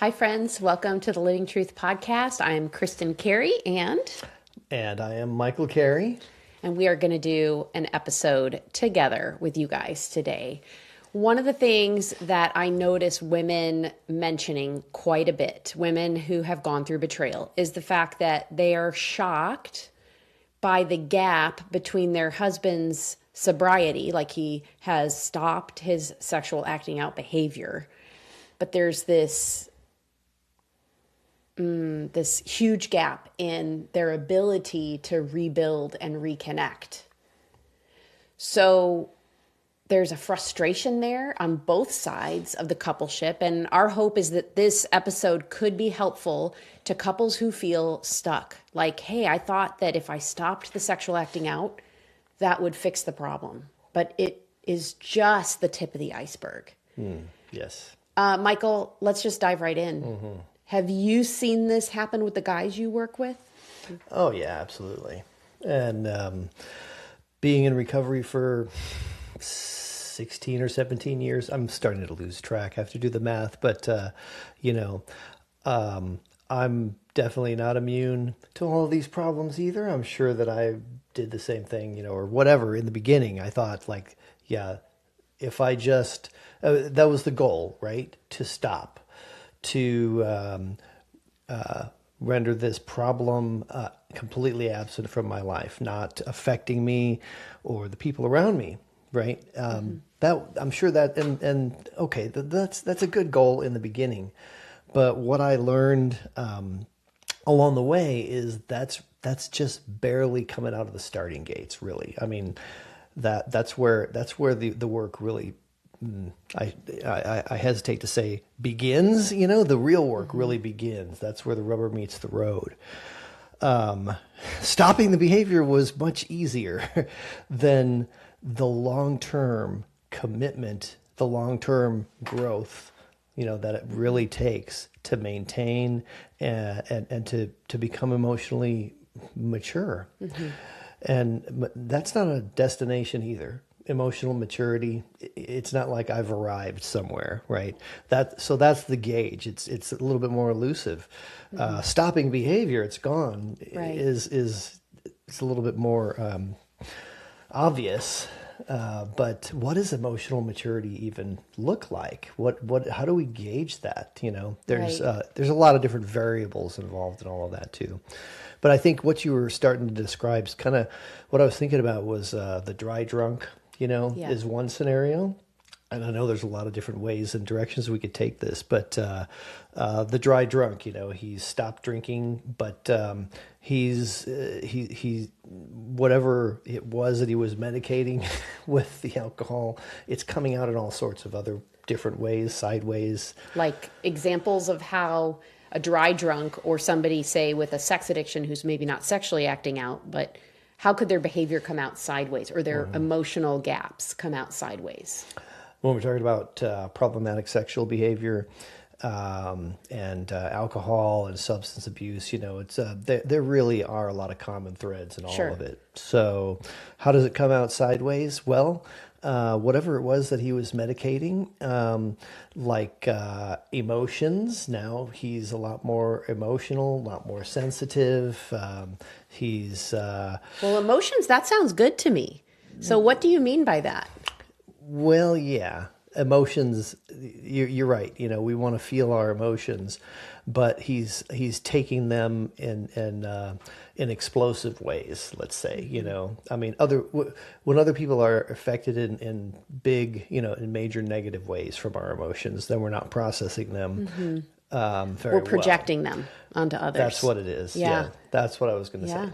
Hi, friends. Welcome to the Living Truth Podcast. I'm Kristin, Cary, And I am Michael Cary. and we are going to do an episode together with you guys today. One of the things that I notice women mentioning quite a bit, women who have gone through betrayal, is the fact that they are shocked by the gap between their husband's sobriety, like he has stopped his sexual acting out behavior, but there's this huge gap in their ability to rebuild and reconnect. So there's a frustration there on both sides of the coupleship. And our hope is that this episode could be helpful to couples who feel stuck. Like, hey, I thought that if I stopped the sexual acting out, that would fix the problem. But it is just the tip of the iceberg. Yes. Michael, let's just dive right in. Have you seen this happen with the guys you work with? Oh, yeah, absolutely. And being in recovery for 16 or 17 years, I'm starting to lose track. I have to do the math, but, I'm definitely not immune to all of these problems either. I'm sure that I did the same thing, or whatever in the beginning. I thought if I just, that was the goal, right? To stop, to render this problem completely absent from my life, not affecting me or the people around me, right? That I'm sure that, and okay, that's a good goal in the beginning, but what I learned along the way is that's just barely coming out of the starting gates, really. I mean, that's where the work really, I hesitate to say begins, the real work really begins. That's where the rubber meets the road. Stopping the behavior was much easier than the long-term commitment, the long-term growth, that it really takes to maintain and to become emotionally mature. And that's not a destination either. Emotional maturity, it's not like I've arrived somewhere, right? So that's the gauge. It's a little bit more elusive. Stopping behavior, it's gone, Right. is a little bit more obvious. But what does emotional maturity even look like? How do we gauge that? There's Right. There's a lot of different variables involved in all of that too. But I think what you were starting to describe is kind of what I was thinking about was the dry drunk, Yeah. is one scenario. And I know there's a lot of different ways and directions we could take this, but the dry drunk, he's stopped drinking, but he whatever it was that he was medicating with the alcohol, it's coming out in all sorts of other different ways, sideways. Like examples of how a dry drunk or somebody, say, with a sex addiction who's maybe not sexually acting out, but how could their behavior come out sideways or their emotional gaps come out sideways? When we're talking about problematic sexual behavior and alcohol and substance abuse, it's there really are a lot of common threads in all Sure. of it. So how does it come out sideways? Well, whatever it was that he was medicating, like emotions, now he's a lot more emotional, a lot more sensitive. He's... Well, emotions, that sounds good to me. So what do you mean by that? Well, yeah, emotions. You're right. We want to feel our emotions, but he's taking them in explosive ways. Let's say, I mean, when other people are affected in big, in major negative ways from our emotions, then we're not processing them very We're well. projecting them onto others. That's what it is. Yeah. That's what I was going to Yeah. say.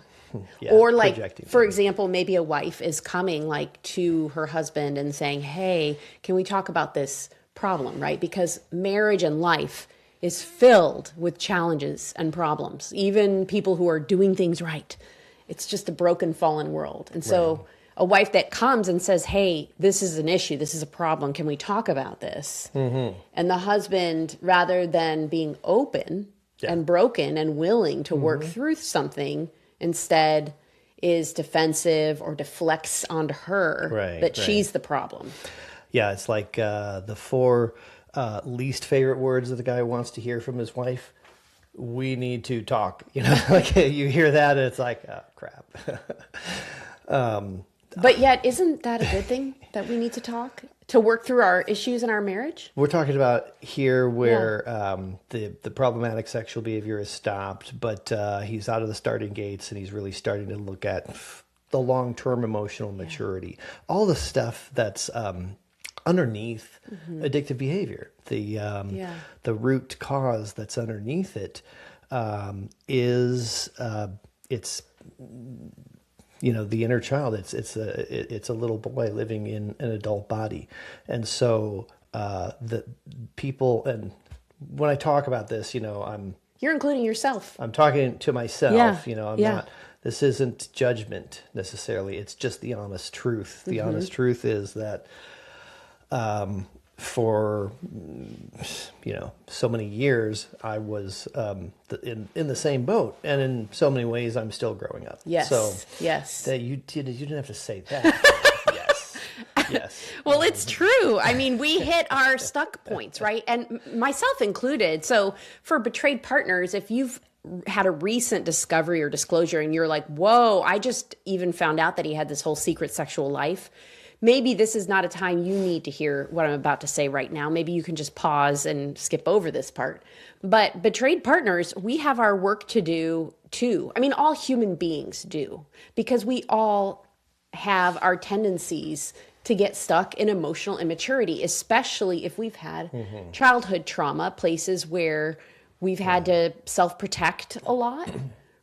Yeah, Or like, projecting for them. example, maybe a wife is coming like to her husband and saying, hey, can we talk about this problem, right? Because marriage and life is filled with challenges and problems. Even people who are doing things right. It's just a broken, fallen world. And so a wife that comes and says, hey, this is an issue, this is a problem, can we talk about this? And the husband, rather than being open and broken and willing to work through something, instead is defensive or deflects onto her that she's the problem. Yeah, it's like the four least favorite words that the guy wants to hear from his wife. We need to talk. Like you hear that and it's like, oh, crap. But yet, isn't that a good thing that we need to talk to work through our issues in our marriage? We're talking about here where the problematic sexual behavior is stopped, but he's out of the starting gates and he's really starting to look at the long-term emotional maturity, all the stuff that's underneath addictive behavior. The root cause that's underneath it is it's the inner child. It's a little boy living in an adult body, and so the people. And when I talk about this, You're including yourself. I'm talking to myself. Yeah. I'm not. This isn't judgment necessarily. It's just the honest truth. The honest truth is that for so many years I was in the same boat, and in so many ways I'm still growing up. Yes. So yes. you didn't have to say that. Yes. Well, it's true. I mean, we hit our stuck points, right? And myself included. So for betrayed partners, if you've had a recent discovery or disclosure and you're like, whoa, I just even found out that he had this whole secret sexual life, maybe this is not a time you need to hear what I'm about to say right now. Maybe you can just pause and skip over this part. But betrayed partners, we have our work to do too. I mean, all human beings do, because we all have our tendencies to get stuck in emotional immaturity, especially if we've had childhood trauma, places where we've had to self-protect a lot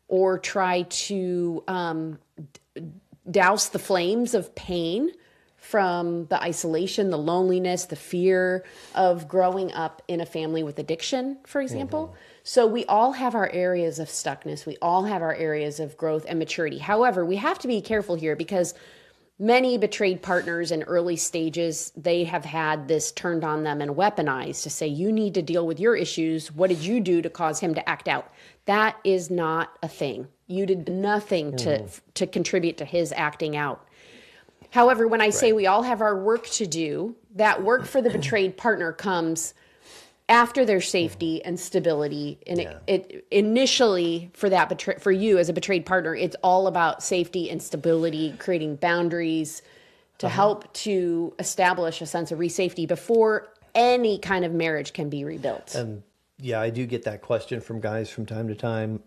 or try to douse the flames of pain from the isolation, the loneliness, the fear of growing up in a family with addiction, for example. So we all have our areas of stuckness. We all have our areas of growth and maturity. However, we have to be careful here, because many betrayed partners in early stages, they have had this turned on them and weaponized to say, you need to deal with your issues. What did you do to cause him to act out? That is not a thing. You did nothing to contribute to his acting out. However, when I say we all have our work to do, that work for the betrayed partner comes after their safety and stability. And it initially for you as a betrayed partner, it's all about safety and stability, creating boundaries to help to establish a sense of safety before any kind of marriage can be rebuilt. And I do get that question from guys from time to time.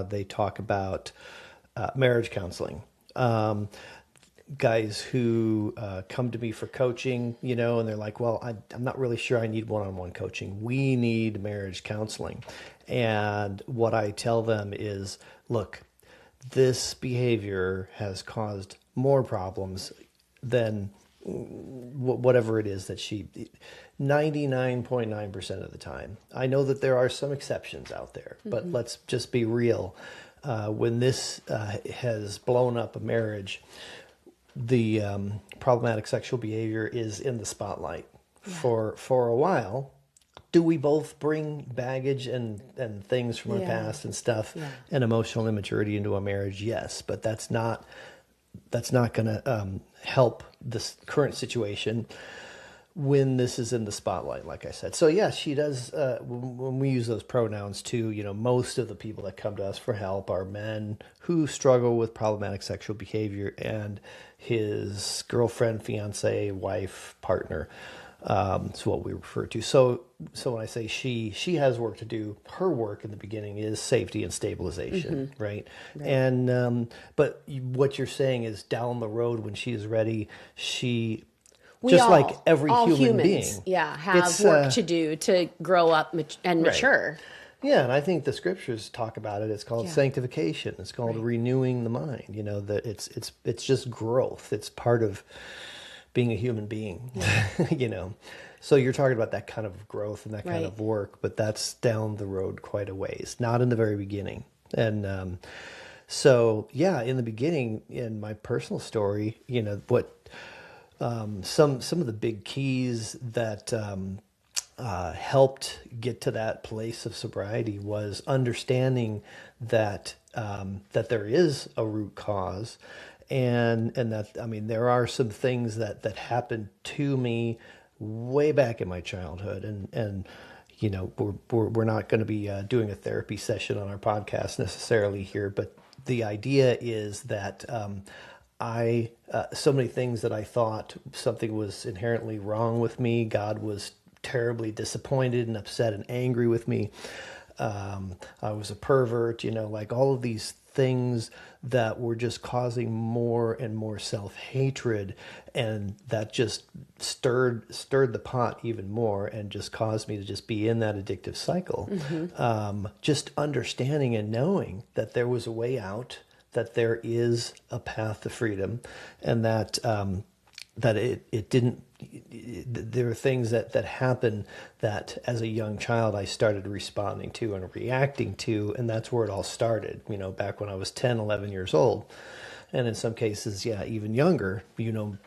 They talk about marriage counseling. Guys who come to me for coaching, and they're like, well, I'm not really sure I need one-on-one coaching. We need marriage counseling. And what I tell them is, look, this behavior has caused more problems than whatever it is that 99.9% of the time. I know that there are some exceptions out there, but let's just be real. When this has blown up a marriage, the problematic sexual behavior is in the spotlight for a while. Do we both bring baggage and things from our past and stuff and emotional immaturity into a marriage? Yes, but that's not going to help this current situation when this is in the spotlight, like I said. So yeah, she does, when we use those pronouns too, most of the people that come to us for help are men who struggle with problematic sexual behavior, and his girlfriend, fiance, wife, partner, is what we refer to. So when I say she has work to do, her work in the beginning is safety and stabilization, right? And, but what you're saying is down the road when she is ready, like every human being. Have work to do to grow up and mature. Yeah, and I think the scriptures talk about it. It's called sanctification. It's called renewing the mind. That it's just growth. It's part of being a human being. So you're talking about that kind of growth and that kind of work, but that's down the road quite a ways, not in the very beginning. And so in the beginning, in my personal story, what. Some of the big keys that helped get to that place of sobriety was understanding that there is a root cause, and that there are some things that happened to me way back in my childhood. And you know, we're not going to be doing a therapy session on our podcast necessarily here, but the idea is that so many things that I thought something was inherently wrong with me, God was terribly disappointed and upset and angry with me. I was a pervert, you know, like all of these things that were just causing more and more self-hatred, and that just stirred the pot even more and just caused me to just be in that addictive cycle. Just understanding and knowing that there was a way out, that there is a path to freedom, and that it didn't. There are things that happen that as a young child I started responding to and reacting to, and that's where it all started, you know, back when I was 10, 11 years old. And in some cases, yeah, even younger, you know,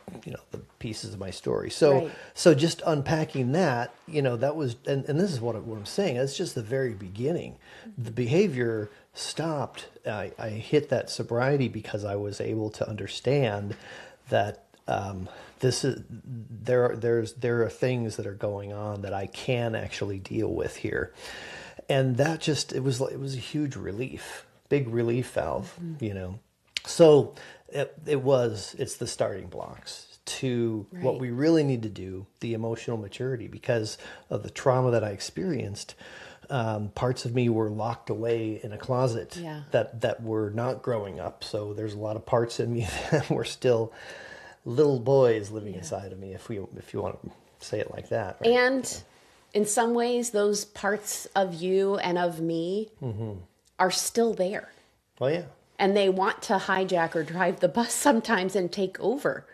the pieces of my story. So, Right. so just unpacking that, you know, that was, and this is what I'm saying, that's just the very beginning. The behavior stopped. I hit that sobriety because I was able to understand that there are things that are going on that I can actually deal with here, and that just it was a huge relief, big relief valve, you know. So it's the starting blocks to what Right. we really need to do, the emotional maturity, because of the trauma that I experienced. Parts of me were locked away in a closet Yeah. that were not growing up. So there's a lot of parts in me that were still little boys living inside of me, if you want to say it like that. Right? And in some ways, those parts of you and of me are still there. Well, yeah. And they want to hijack or drive the bus sometimes and take over.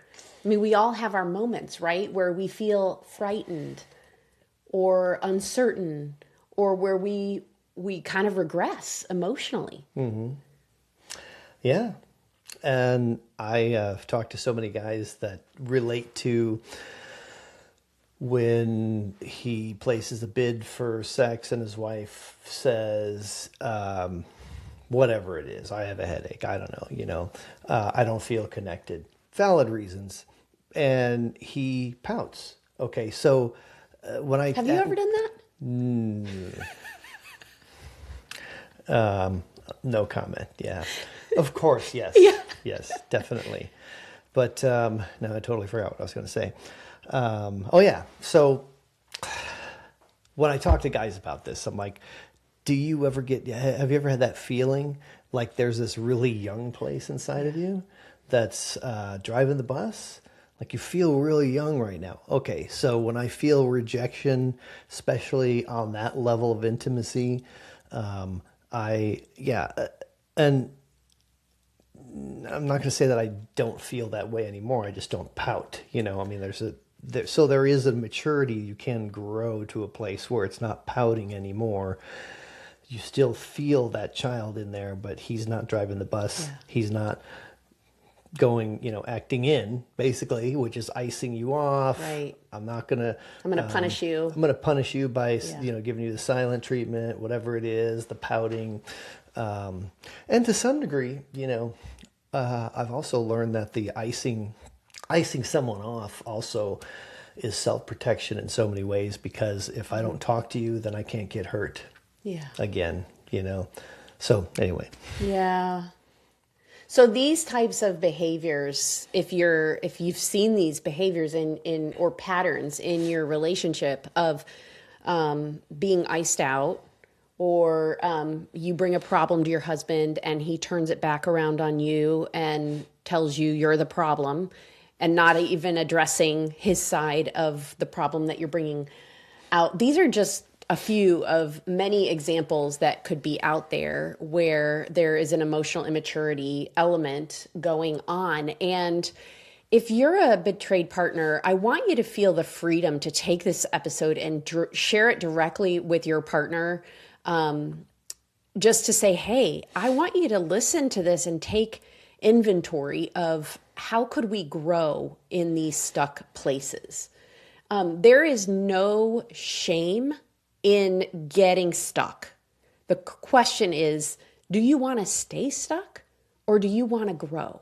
I mean, we all have our moments, right? Where we feel frightened or uncertain, or where we kind of regress emotionally. Yeah. And I've talked to so many guys that relate to when he places a bid for sex and his wife says, whatever it is, I have a headache, I don't know, you know, I don't feel connected. Valid reasons. And he pouts. Okay, so when I... Have you ever done that? No comment. Yeah, of course. Yes. Yeah. Yes, definitely. But no, I totally forgot what I was going to say. Oh yeah. So when I talk to guys about this, I'm like, have you ever had that feeling like there's this really young place inside of you that's driving the bus? Like you feel really young right now. Okay, so when I feel rejection, especially on that level of intimacy, and I'm not going to say that I don't feel that way anymore. I just don't pout. You know, I mean, there is a maturity. You can grow to a place where it's not pouting anymore. You still feel that child in there, but he's not driving the bus. Yeah. He's not going, acting in, basically, which is icing you off. Right. I'm going to punish you. I'm going to punish you by, Yeah. giving you the silent treatment, whatever it is, the pouting. And to some degree, I've also learned that the icing someone off also is self-protection in so many ways, because if I don't talk to you, then I can't get hurt Yeah. again, So anyway. Yeah. So these types of behaviors, if you've seen these behaviors in or patterns in your relationship of being iced out, or you bring a problem to your husband and he turns it back around on you and tells you you're the problem, and not even addressing his side of the problem that you're bringing out. These are just a few of many examples that could be out there where there is an emotional immaturity element going on. And if you're a betrayed partner, I want you to feel the freedom to take this episode and share it directly with your partner, just to say, hey, I want you to listen to this and take inventory of how could we grow in these stuck places. There is no shame in getting stuck. The question is, do you want to stay stuck or do you want to grow?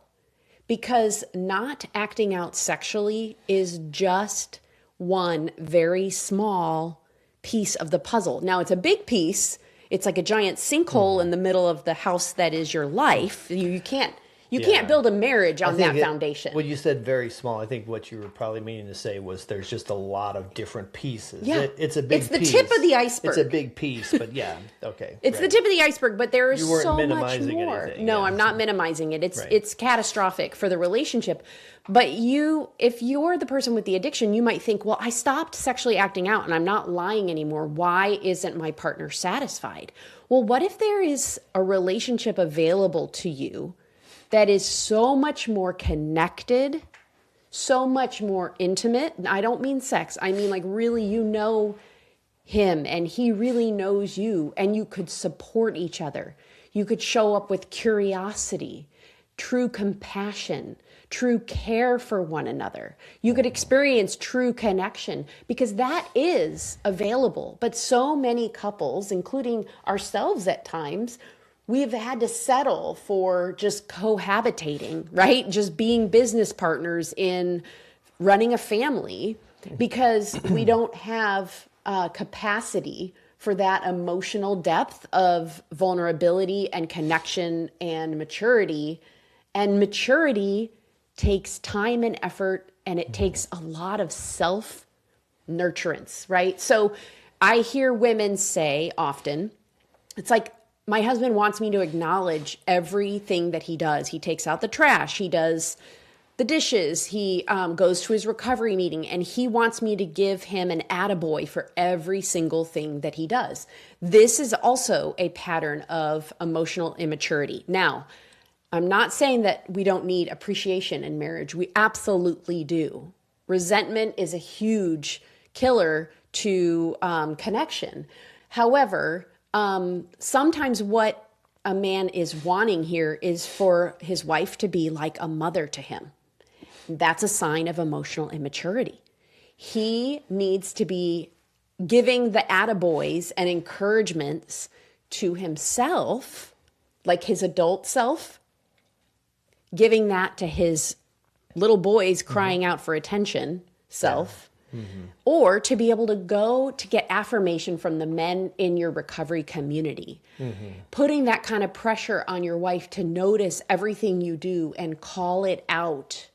Because not acting out sexually is just one very small piece of the puzzle. Now it's a big piece. It's like a giant sinkhole in the middle of the house that is your life. You can't build a marriage on that foundation. When you said very small, I think what you were probably meaning to say was there's just a lot of different pieces. Yeah. It's a big piece. It's piece. the tip of the iceberg. It's a big piece, but yeah, okay. It's the tip of the iceberg, but there is you weren't so much minimizing more. anything. No, Yeah. I'm not minimizing it. It's catastrophic for the relationship. But if you're the person with the addiction, you might think, well, I stopped sexually acting out and I'm not lying anymore. Why isn't my partner satisfied? Well, what if there is a relationship available to you that is so much more connected, so much more intimate? I don't mean sex. I mean like really you know him and he really knows you, and you could support each other. You could show up with curiosity, true compassion, true care for one another. You could experience true connection because that is available. But so many couples, including ourselves at times, we've had to settle for just cohabitating, right? Just being business partners in running a family because we don't have capacity for that emotional depth of vulnerability and connection and maturity. And maturity takes time and effort, and it takes a lot of self-nurturance, right? So I hear women say often, it's like, my husband wants me to acknowledge everything that he does. He takes out the trash. He does the dishes. He goes to his recovery meeting, and he wants me to give him an attaboy for every single thing that he does. This is also a pattern of emotional immaturity. Now, I'm not saying that we don't need appreciation in marriage. We absolutely do. Resentment is a huge killer to connection. However, sometimes what a man is wanting here is for his wife to be like a mother to him. That's a sign of emotional immaturity. He needs to be giving the attaboys and encouragements to himself, like his adult self, giving that to his little boys crying out for attention self. Or to be able to go to get affirmation from the men in your recovery community. Putting that kind of pressure on your wife to notice everything you do and call it out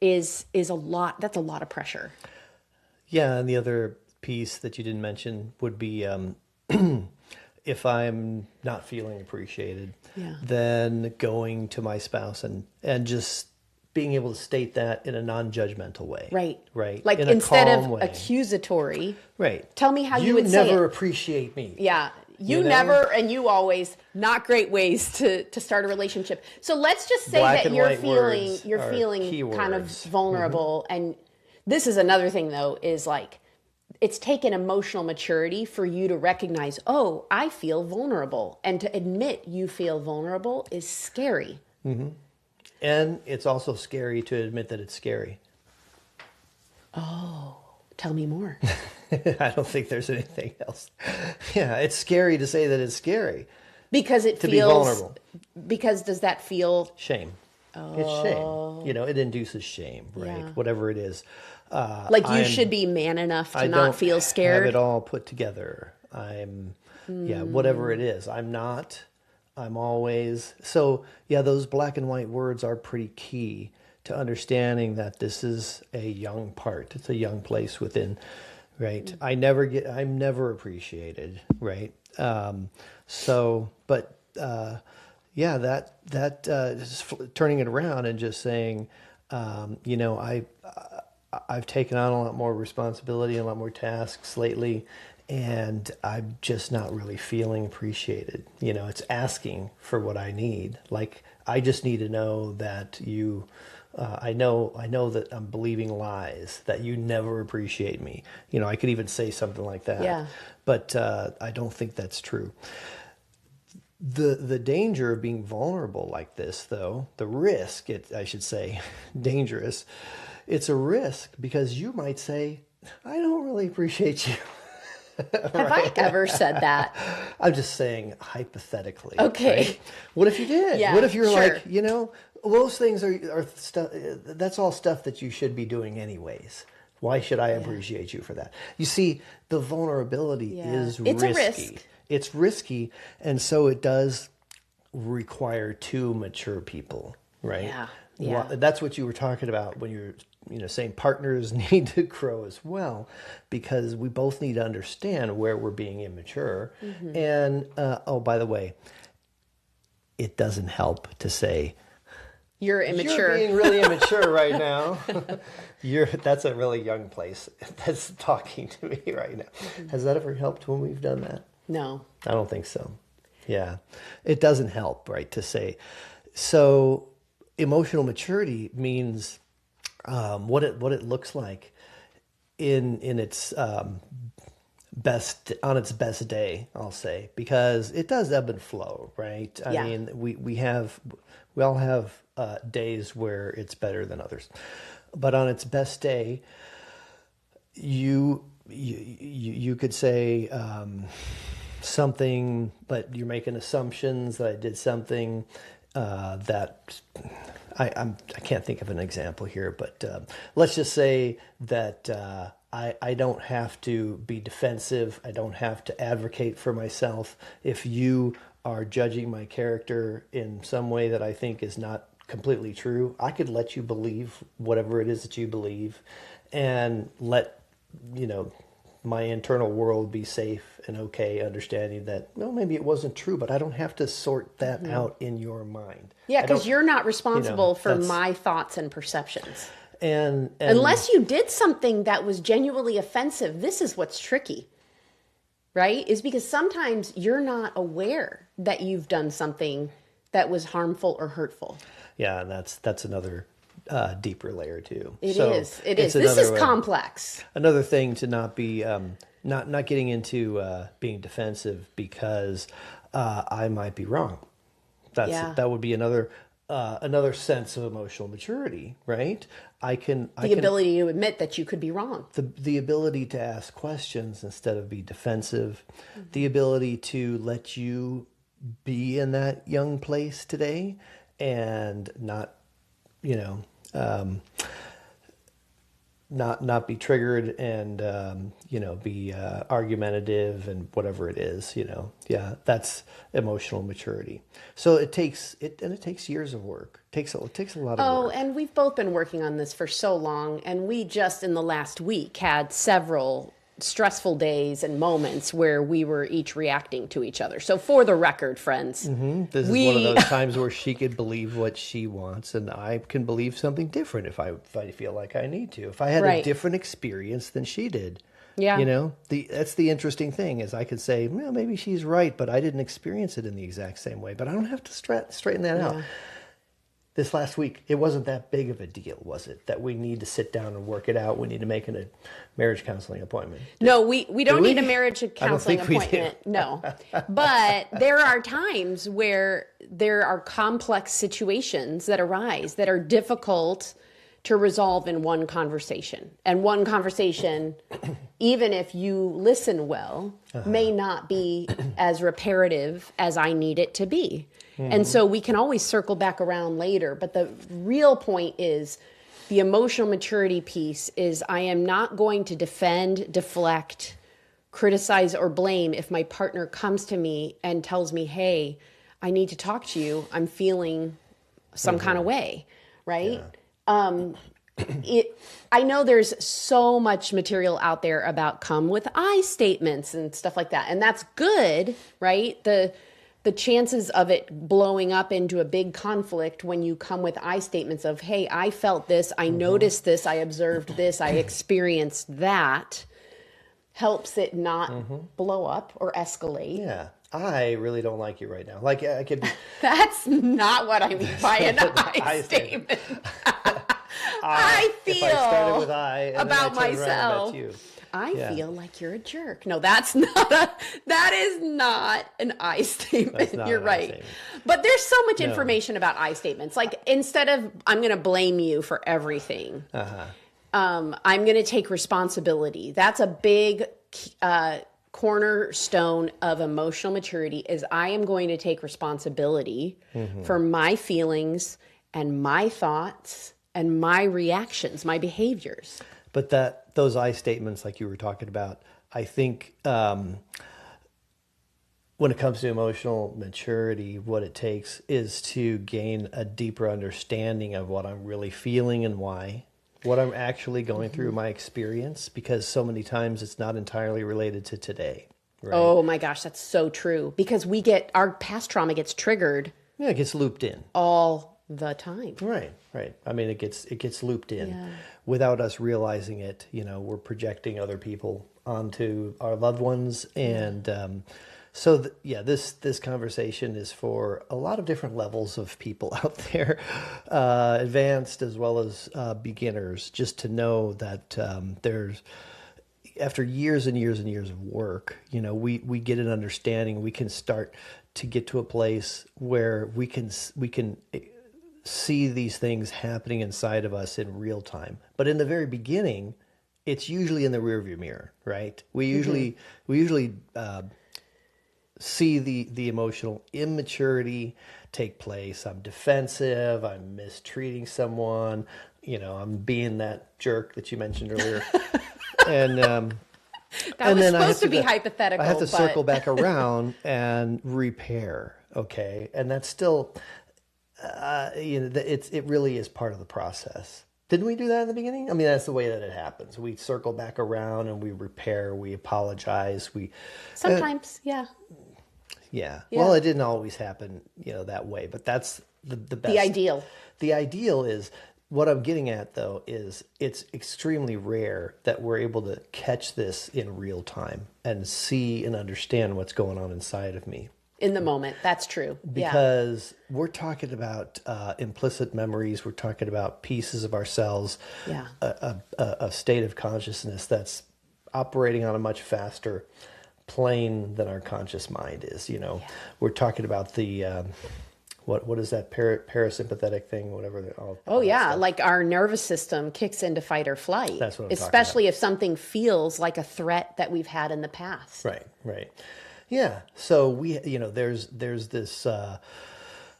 is a lot. That's a lot of pressure. Yeah, and the other piece that you didn't mention would be if I'm not feeling appreciated, then going to my spouse and just being able to state that in a non-judgmental way. Right. Like in instead a calm of way. accusatory. Right. Tell me how you would say it. You never appreciate me. Yeah. You know? never and you always, not great ways to start a relationship. So let's just say Black that and you're white words feeling are kind of keywords. vulnerable. And this is another thing though, is like, it's taken emotional maturity for you to recognize, oh, I feel vulnerable. And to admit you feel vulnerable is scary. And it's also scary to admit that it's scary. Oh, tell me more. I don't think there's anything else. Yeah, it's scary to say that it's scary. Because it feels... be vulnerable. Because does that feel... Shame. It's shame. You know, it induces shame, right? Yeah. Whatever it is. Like you should be man enough to not feel scared? I don't have it all put together. Whatever it is. I'm not... I'm always... So, yeah, those black and white words are pretty key to understanding that this is a young part. It's a young place within, right? I'm never appreciated, right? Just turning it around and just saying, I've taken on a lot more responsibility and a lot more tasks lately, and I'm just not really feeling appreciated. You know, it's asking for what I need. Like, I just need to know that you, I know that I'm believing lies, that you never appreciate me. You know, I could even say something like that. Yeah. But I don't think that's true. The danger of being vulnerable like this, though, the risk, I should say, dangerous, it's a risk because you might say, I don't really appreciate you. Have I ever said that? I'm just saying hypothetically. Okay. Right? What if you did? Yeah, what if you're sure. like, those things are stuff, that's all stuff that you should be doing anyways. Why should I appreciate you for that? You see, the vulnerability is It's risky. a risk. It's risky, and so it does require two mature people, right? Yeah. That's what you were talking about when you're saying partners need to grow as well, because we both need to understand where we're being immature. And oh, by the way, it doesn't help to say You're immature. You're being really immature right now. That's a really young place that's talking to me right now. Has that ever helped when we've done that? No. I don't think so. Yeah. It doesn't help, right, to say. So emotional maturity means what it looks like in its on its best day, I'll say, because it does ebb and flow, right? I mean, we all have days where it's better than others, but on its best day, you could say something, but you're making assumptions that I did something that I can't think of an example here, but let's just say that I don't have to be defensive. I don't have to advocate for myself. If you are judging my character in some way that I think is not completely true, I could let you believe whatever it is that you believe, and let my internal world be safe and okay, understanding that, well, maybe it wasn't true, but I don't have to sort that out in your mind. Yeah, because you're not responsible for my thoughts and perceptions. And unless you did something that was genuinely offensive, this is what's tricky, right? Is because sometimes you're not aware that you've done something that was harmful or hurtful. Yeah, and that's another deeper layer too. It is. This is complex. Another thing to not be not getting into being defensive because I might be wrong. That would be another sense of emotional maturity, right? The ability to admit that you could be wrong. The ability to ask questions instead of be defensive. The ability to let you be in that young place today and not not be triggered and be argumentative and whatever it is. That's emotional maturity. So it takes years of work. It takes a lot of work. And we've both been working on this for so long, and we just in the last week had several stressful days and moments where we were each reacting to each other. So for the record, friends, this is one of those times where she could believe what she wants and I can believe something different if I feel like I need to. If I had a different experience than she did. Yeah. That's the interesting thing is I could say, well, maybe she's right, but I didn't experience it in the exact same way. But I don't have to straighten that out. This last week, it wasn't that big of a deal, was it? That we need to sit down and work it out. We need to make a marriage counseling appointment. No, we don't need a marriage counseling appointment. No. But there are times where there are complex situations that arise that are difficult to resolve in one conversation. And one conversation, even if you listen well, may not be as reparative as I need it to be. And so we can always circle back around later. But the real point is the emotional maturity piece is I am not going to defend, deflect, criticize, or blame if my partner comes to me and tells me, hey, I need to talk to you. I'm feeling some kind of way, right? Yeah. I know there's so much material out there about come with I statements and stuff like that. And that's good, right? The chances of it blowing up into a big conflict when you come with I statements of, hey, I felt this, I noticed this, I observed this, I experienced that, helps it not blow up or escalate. Yeah. I really don't like you right now. Like I could be... That's not what I mean by an I statement. I feel if I started with I and about then I turned around myself. and met you. I feel like you're a jerk. No, that is not an I statement. You're right. Statement. But there's so much information about I statements. Like instead of I'm going to blame you for everything, I'm going to take responsibility. That's a big cornerstone of emotional maturity is I am going to take responsibility for my feelings and my thoughts and my reactions, my behaviors. But that those I statements, like you were talking about, I think when it comes to emotional maturity, what it takes is to gain a deeper understanding of what I'm really feeling and why, what I'm actually going through my experience, because so many times it's not entirely related to today, right? Oh my gosh, that's so true. Because our past trauma gets triggered Yeah, it gets looped in. all the time. Right, right. I mean, it gets looped in Yeah. without us realizing it. You know, we're projecting other people onto our loved ones, and this conversation is for a lot of different levels of people out there, advanced as well as beginners. Just to know that there's after years and years and years of work, you know, we get an understanding. We can start to get to a place where we can see these things happening inside of us in real time. But in the very beginning, it's usually in the rearview mirror, right? We usually see the emotional immaturity take place. I'm defensive. I'm mistreating someone. You know, I'm being that jerk that you mentioned earlier. And That was then supposed to be hypothetical. I have to but... circle back around and repair. Okay, and that's still, it really is part of the process. Didn't we do that in the beginning? I mean, that's the way that it happens. We circle back around and we repair. We apologize. Sometimes, yeah. Yeah. Well, it didn't always happen, you know, that way. But that's the best. The ideal. The ideal is. What I'm getting at, though, is it's extremely rare that we're able to catch this in real time and see and understand what's going on inside of me. In the moment. That's true. Because we're talking about implicit memories. We're talking about pieces of ourselves, a state of consciousness that's operating on a much faster plane than our conscious mind is. You know, we're talking about the... What is that parasympathetic thing? Whatever. Like our nervous system kicks into fight or flight. That's what I'm especially if something feels like a threat that we've had in the past. Right, right. Yeah. So there's this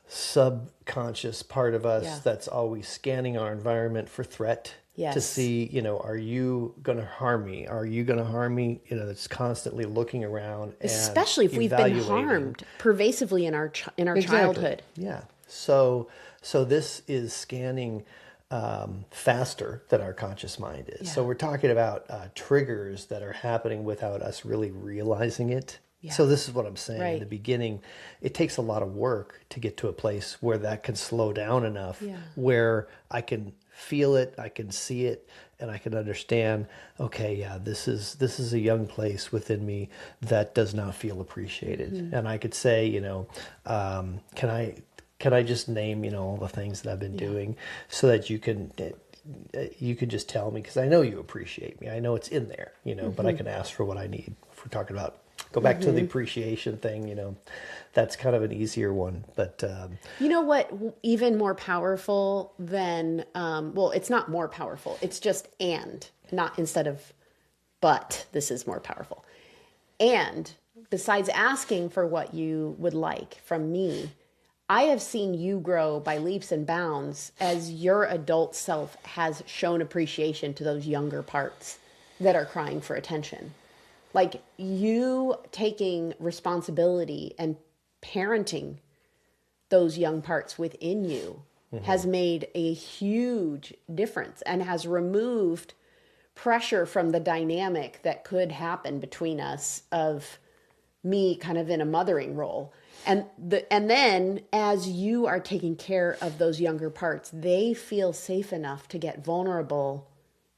subconscious part of us that's always scanning our environment for threat. Yes. To see, you know, are you going to harm me? Are you going to harm me? You know, it's constantly looking around, especially if we've been harmed pervasively in our childhood. Yeah. So this is scanning faster than our conscious mind is. Yeah. So we're talking about triggers that are happening without us really realizing it. Yeah. So this is what I'm saying. Right. In the beginning, it takes a lot of work to get to a place where that can slow down enough, where I can feel it, I can see it, and I can understand, okay, this is a young place within me that does not feel appreciated. Mm-hmm. And I could say, you know, can I just name, you know, all the things that I've been doing, so that you can just tell me, because I know you appreciate me. I know it's in there, you know, but I can ask for what I need. If we're talking about, go back to the appreciation thing, you know, that's kind of an easier one. But you know what, even more powerful than, it's not more powerful. It's just not instead of but. This is more powerful. And besides asking for what you would like from me, I have seen you grow by leaps and bounds as your adult self has shown appreciation to those younger parts that are crying for attention. Like you taking responsibility and parenting those young parts within you has made a huge difference and has removed pressure from the dynamic that could happen between us of me kind of in a mothering role. And then as you are taking care of those younger parts, they feel safe enough to get vulnerable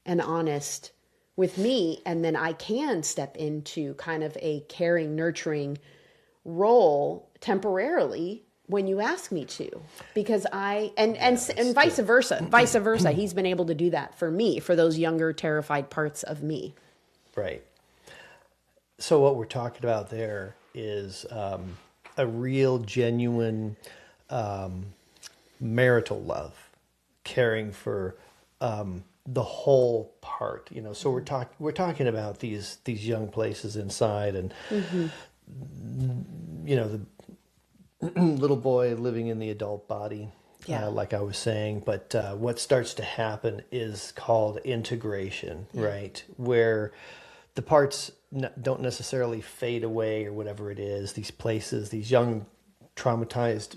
and honest with me. And then I can step into kind of a caring, nurturing role temporarily when you ask me to, because and vice versa. He's been able to do that for me, for those younger, terrified parts of me. Right. So what we're talking about there is a real, genuine marital love, caring for the whole part. You know, so we're talking about these young places inside, and you know, the little boy living in the adult body, Yeah. like I was saying. But what starts to happen is called integration, right? Where the parts don't necessarily fade away or whatever it is. These places, these young, traumatized,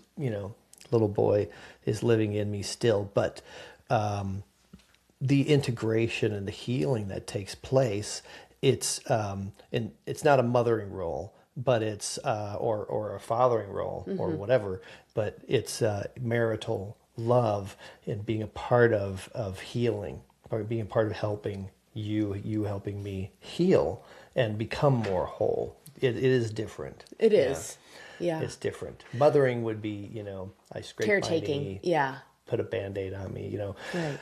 little boy is living in me still. But the integration and the healing that takes place, it's not a mothering role, but it's or a fathering role or whatever, but it's marital love and being a part of healing, or being a part of helping you helping me heal and become more whole. It is different. It is. Yeah. It's different. Mothering would be, I scrape my Caretaking. knee, Yeah. put a Band-Aid on me, Right.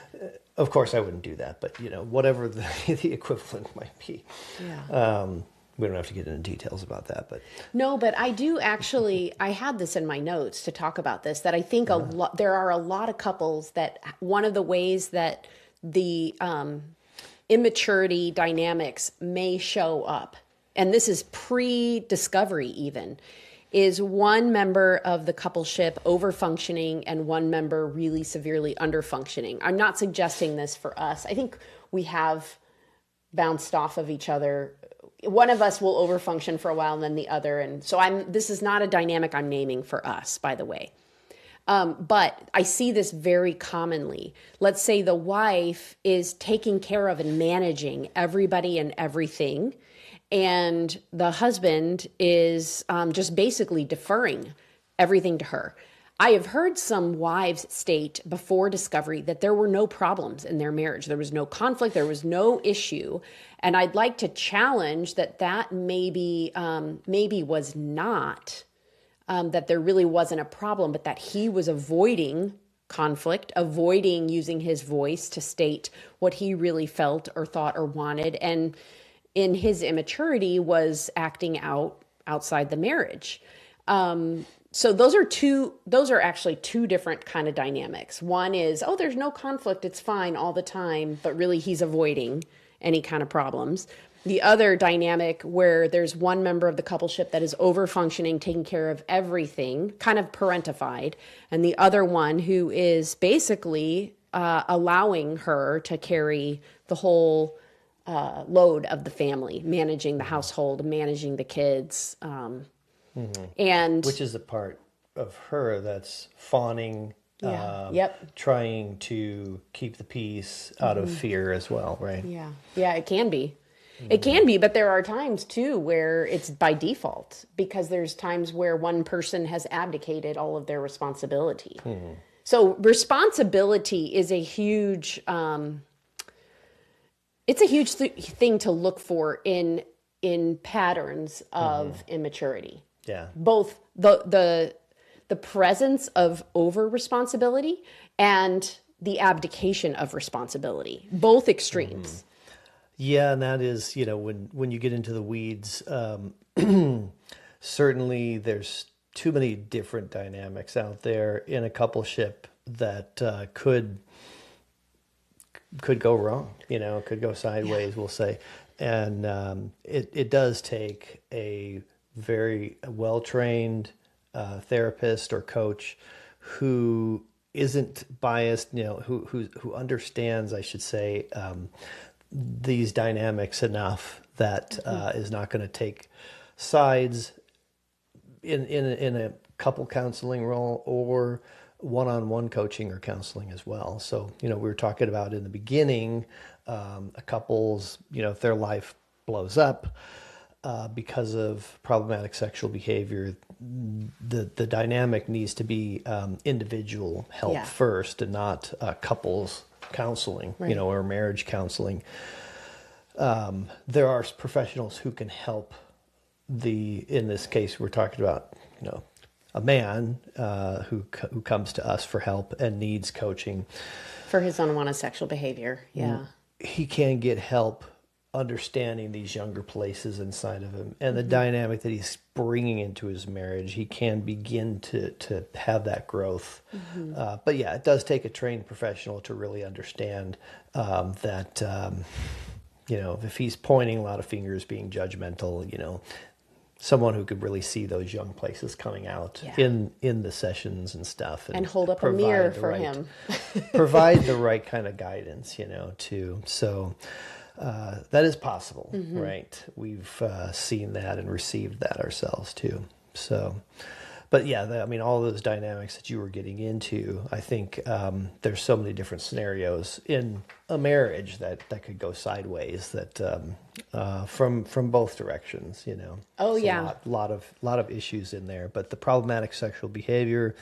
Of course I wouldn't do that, but whatever the equivalent might be. Yeah. We don't have to get into details about that, but No, but I do actually, I had this in my notes to talk about this, that I think there are a lot of couples that one of the ways that the immaturity dynamics may show up, and this is pre-discovery even, is one member of the coupleship over-functioning and one member really severely under-functioning. I'm not suggesting this for us. I think we have bounced off of each other. One of us will overfunction for a while and then the other. And so this is not a dynamic I'm naming for us, by the way. But I see this very commonly. Let's say the wife is taking care of and managing everybody and everything, and the husband is just basically deferring everything to her. I have heard some wives state before discovery that there were no problems in their marriage. There was no conflict. There was no issue. And I'd like to challenge that maybe was not, that there really wasn't a problem, but that he was avoiding conflict, avoiding using his voice to state what he really felt or thought or wanted. And in his immaturity was acting outside the marriage. So those are actually two different kind of dynamics. One is, there's no conflict, it's fine all the time, but really he's avoiding any kind of problems. The other dynamic where there's one member of the coupleship that is over-functioning, taking care of everything, kind of parentified, and the other one who is basically allowing her to carry the whole load of the family, managing the household, managing the kids. And which is the part of her that's fawning, trying to keep the peace out of fear as well, right? Yeah, it can be. It can be, but there are times too where it's by default, because there's times where one person has abdicated all of their responsibility. So responsibility is a huge, it's a huge thing to look for in patterns of immaturity. Yeah. Both the presence of over responsibility and the abdication of responsibility, both extremes. Yeah, and that is, when you get into the weeds, certainly there's too many different dynamics out there in a coupleship that could go wrong, could go sideways, we'll say. And it does take a very well-trained therapist or coach who isn't biased, who understands, I should say, these dynamics enough that is not going to take sides in a couple counseling role or one-on-one coaching or counseling as well. So, we were talking about in the beginning, a couple's, if their life blows up because of problematic sexual behavior, the dynamic needs to be individual help first and not couples counseling, Right. Or marriage counseling. There are professionals who can help in this case, we're talking about, a man who comes to us for help and needs coaching. For his unwanted sexual behavior, yeah. He can get help understanding these younger places inside of him and the dynamic that he's bringing into his marriage. He can begin to have that growth. But yeah, it does take a trained professional to really understand that, if he's pointing a lot of fingers, being judgmental, someone who could really see those young places coming out in the sessions and stuff, and hold up a mirror for him. Provide the right kind of guidance, too. So that is possible, right? We've seen that and received that ourselves too. So, but yeah, all those dynamics that you were getting into, I think there's so many different scenarios in a marriage that could go sideways, that from both directions, Oh, There's yeah. a lot of issues in there. But the problematic sexual behavior,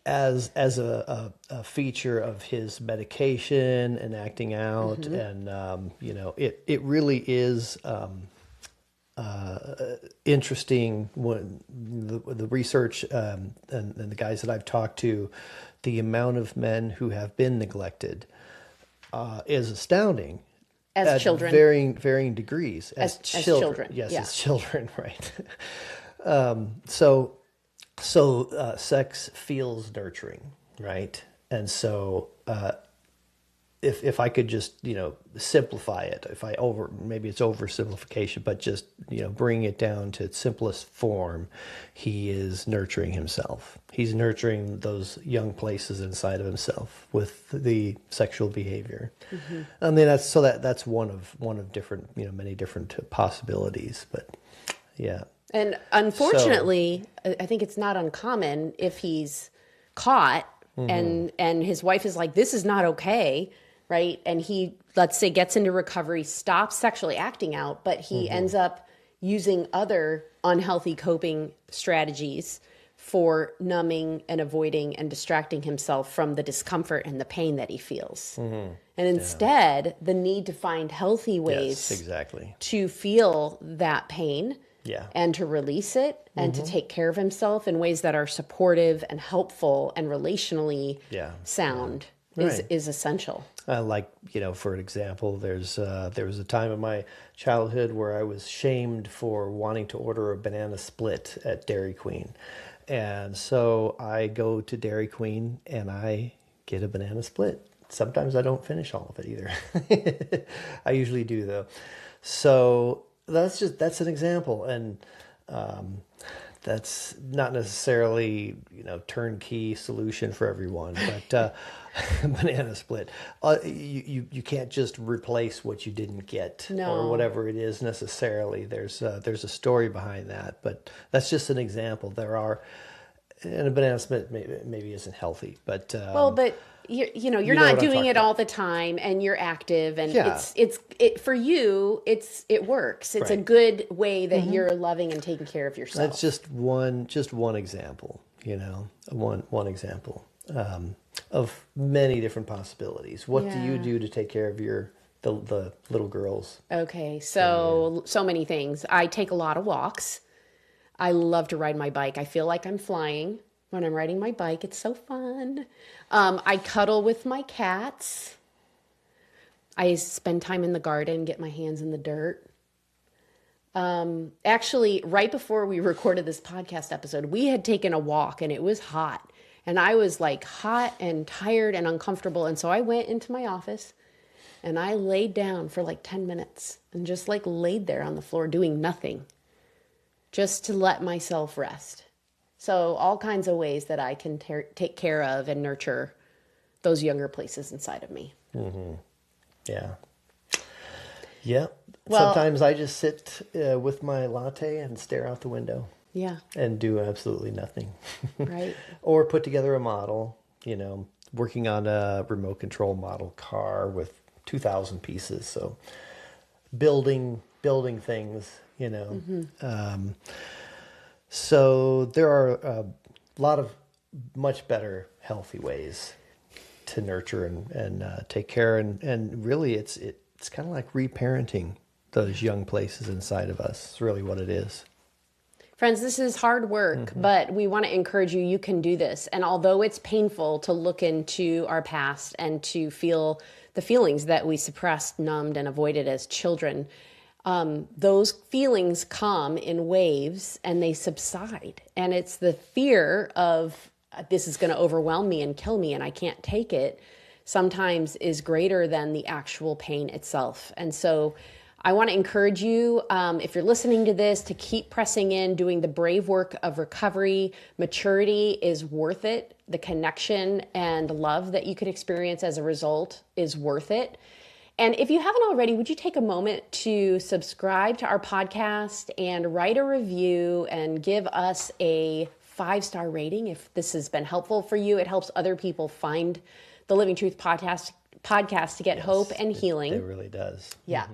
as a feature of his medication and acting out, and it really is interesting when the research and the guys that I've talked to, the amount of men who have been neglected is astounding. As at children. Varying degrees. As children. Yes, Yeah. as children, right. So sex feels nurturing, right? And so if I could just, simplify it, maybe it's oversimplification, but just, bring it down to its simplest form, he is nurturing himself. He's nurturing those young places inside of himself with the sexual behavior. That's one of different, many different possibilities, but yeah. And unfortunately, I think it's not uncommon if he's caught and his wife is like, this is not okay, right? And he, let's say, gets into recovery, stops sexually acting out, but he ends up using other unhealthy coping strategies for numbing and avoiding and distracting himself from the discomfort and the pain that he feels. And instead, the need to find healthy ways to feel that pain and to release it and to take care of himself in ways that are supportive and helpful and relationally sound is essential. For an example, there was a time in my childhood where I was shamed for wanting to order a banana split at Dairy Queen. And so I go to Dairy Queen and I get a banana split. Sometimes I don't finish all of it either. I usually do, though. So that's an example. And that's not necessarily, turnkey solution for everyone, but banana split. You can't just replace what you didn't get or whatever it is necessarily. There's a story behind that, but that's just an example. And a banana split maybe isn't healthy, but but you're not doing it all the time, and you're active, and it for you it works. It's a good way that you're loving and taking care of yourself. That's just one example, one example of many different possibilities. What do you do to take care of the little girls? Okay, so many things. I take a lot of walks. I love to ride my bike. I feel like I'm flying when I'm riding my bike. It's so fun. I cuddle with my cats. I spend time in the garden, get my hands in the dirt. Actually, right before we recorded this podcast episode, we had taken a walk and it was hot. And I was like hot and tired and uncomfortable. And so I went into my office and I laid down for like 10 minutes and just like laid there on the floor doing nothing, just to let myself rest. So all kinds of ways that I can take care of and nurture those younger places inside of me. Yeah. Yeah. Well, sometimes I just sit with my latte and stare out the window. Yeah. And do absolutely nothing. Right. Or put together a model, working on a remote control model car with 2,000 pieces. So building things, so there are a lot of much better healthy ways to nurture and take care. And really it's kind of like reparenting those young places inside of us. It's really what it is. Friends, this is hard work, but we want to encourage you. You can do this. And although it's painful to look into our past and to feel the feelings that we suppressed, numbed, and avoided as children, those feelings come in waves and they subside. And it's the fear of this is going to overwhelm me and kill me and I can't take it sometimes is greater than the actual pain itself. And so I want to encourage you, if you're listening to this, to keep pressing in, doing the brave work of recovery. Maturity is worth it. The connection and love that you could experience as a result is worth it. And if you haven't already, would you take a moment to subscribe to our podcast and write a review and give us a 5-star rating if this has been helpful for you? It helps other people find the Living Truth podcast to get hope and healing. It really does. Yeah. Mm-hmm.